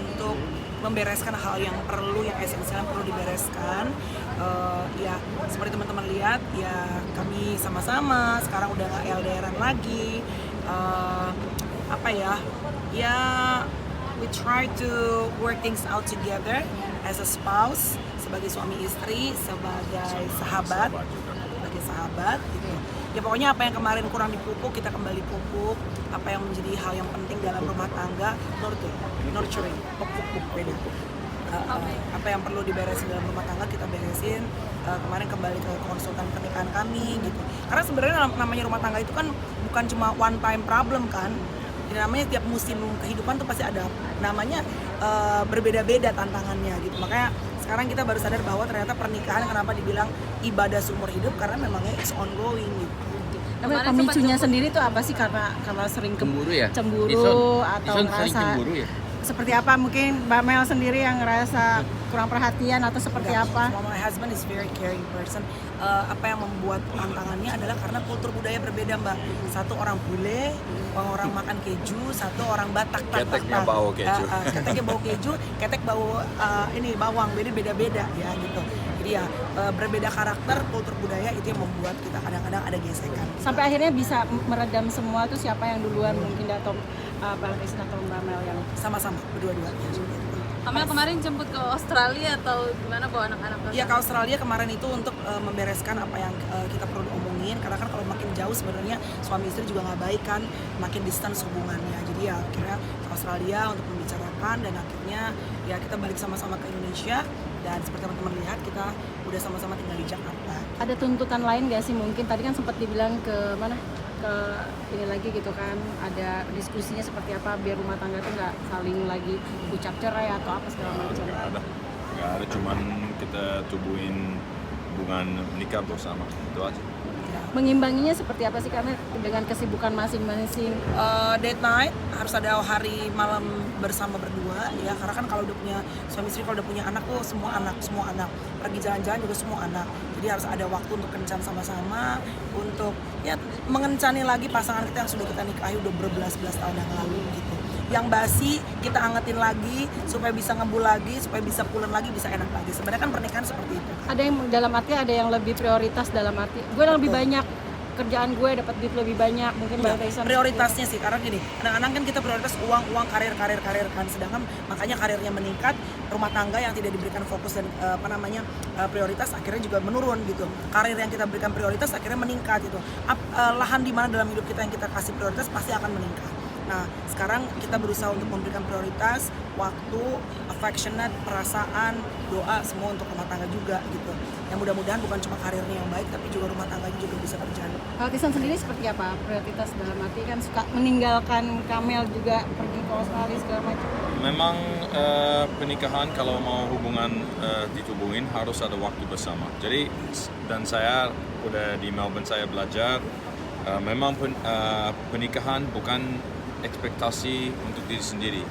untuk membereskan hal yang esensial yang perlu dibereskan. Ya seperti teman-teman lihat, ya kami sama-sama sekarang udah nggak LDRan lagi. Ya we try to work things out together as a spouse, sebagai suami istri, sebagai sahabat gitu. Ya pokoknya apa yang kemarin kurang dipupuk, kita kembali pupuk. Apa yang menjadi hal yang penting dalam rumah tangga, nurturing, pupuk beda. Apa yang perlu diberesin dalam rumah tangga kita beresin. Kemarin kembali ke konsultan pernikahan kami gitu. Karena sebenarnya namanya rumah tangga itu kan bukan cuma one time problem kan. Ini namanya tiap musim kehidupan tuh pasti ada namanya berbeda-beda tantangannya gitu. Makanya sekarang kita baru sadar bahwa ternyata pernikahan kenapa dibilang ibadah seumur hidup, karena memangnya it's ongoing gitu. Tapi pemicunya sendiri tuh apa sih, karena sering Cemburu ya? Cemburu atau sering ngerasa cemburu ya? seperti apa, mungkin Mbak Mel sendiri yang ngerasa kurang perhatian atau seperti apa? My husband is very caring person. Apa yang membuat tantangannya adalah karena kultur budaya berbeda, Mbak. Satu orang bule, orang makan keju, satu orang Batak. Keteknya bau keju. Keteknya bau keju, ketek bau bawang, beda-beda ya gitu. Jadi ya berbeda karakter, kultur budaya itu yang membuat kita kadang-kadang ada gesekan. Sampai akhirnya bisa meredam semua tuh siapa yang duluan, mungkin atau Bang Rizna atau Mbak Mel yang sama-sama berdua-duanya. Amel kemarin jemput ke Australia atau gimana bawa anak-anak? Iya, ke Australia kemarin itu untuk membereskan apa yang kita perlu omongin, karena kan kalau makin jauh sebenarnya suami istri juga nggak baik kan, makin distance hubungannya. Jadi ya akhirnya ke Australia untuk membicarakan, dan akhirnya ya kita balik sama-sama ke Indonesia, dan seperti teman-teman lihat kita udah sama-sama tinggal di Jakarta. ada tuntutan lain nggak sih, mungkin tadi kan sempat dibilang ke mana, ke ini lagi gitu kan, ada diskusinya seperti apa biar rumah tangga tuh nggak saling lagi ucap cerai atau apa segala macam? Nggak ada, cuman kita tubuhin hubungan nikah bersama, itu aja. Mengimbanginya seperti apa sih, karena dengan kesibukan masing-masing? Date night harus ada hari malam bersama berdua ya, karena kan kalau udah punya suami istri, kalau udah punya anak tuh semua anak pergi jalan-jalan juga semua anak, jadi harus ada waktu untuk kencan sama-sama, untuk ya mengencani lagi pasangan kita yang sudah kita nikahi udah berbelas-belas tahun yang lalu gitu. Yang basi kita angetin lagi supaya bisa ngebul lagi, supaya bisa pulen lagi, bisa enak lagi. Sebenarnya kan pernikahan seperti itu. Ada yang dalam arti, ada yang lebih prioritas, dalam arti gue lebih banyak kerjaan, gue dapat duit lebih banyak, mungkin Ya, Bang Tyson prioritasnya sih, karena gini, kadang-kadang kan kita prioritas uang, karir kan, sedangkan makanya karirnya meningkat, rumah tangga yang tidak diberikan fokus dan prioritas akhirnya juga menurun gitu. Karir yang kita berikan prioritas akhirnya meningkat gitu. Lahan di mana dalam hidup kita yang kita kasih prioritas pasti akan meningkat. Nah, sekarang kita berusaha untuk memberikan prioritas, waktu, affectionate, perasaan, doa, semua untuk rumah tangga juga gitu. Yang mudah-mudahan bukan cuma karirnya yang baik, tapi juga rumah tangganya juga bisa berjalan. Kalau Tyson sendiri seperti apa prioritas, dalam arti kan suka meninggalkan Kamel juga pergi ke Australia segala macam? Memang pernikahan kalau mau hubungan ditubuhin harus ada waktu bersama. Jadi, dan saya udah di Melbourne, saya belajar memang pernikahan bukan ekspektasi untuk diri sendiri,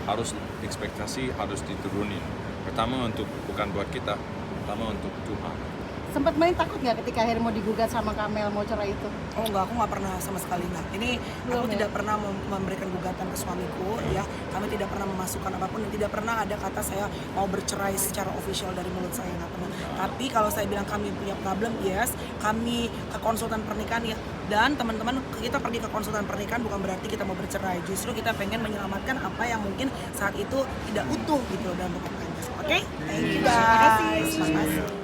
ekspektasi harus diturunin. Pertama bukan buat kita, pertama untuk Tuhan. Sempat main takut nggak ketika akhirnya mau digugat sama Kamel mau cerai itu? Oh enggak, aku nggak pernah sama sekali enggak. Ini aku tidak pernah memberikan gugatan ke suamiku ya. Kami tidak pernah memasukkan apapun, dan tidak pernah ada kata saya mau bercerai secara official dari mulut saya, nggak pernah. Tapi kalau saya bilang kami punya problem, yes, kami ke konsultan pernikahan ya. Dan teman-teman, kita pergi ke konsultan pernikahan bukan berarti kita mau bercerai. Justru kita pengen menyelamatkan apa yang mungkin saat itu tidak utuh gitu dalam rumah tangga. Oke? Thank you guys. Terima kasih.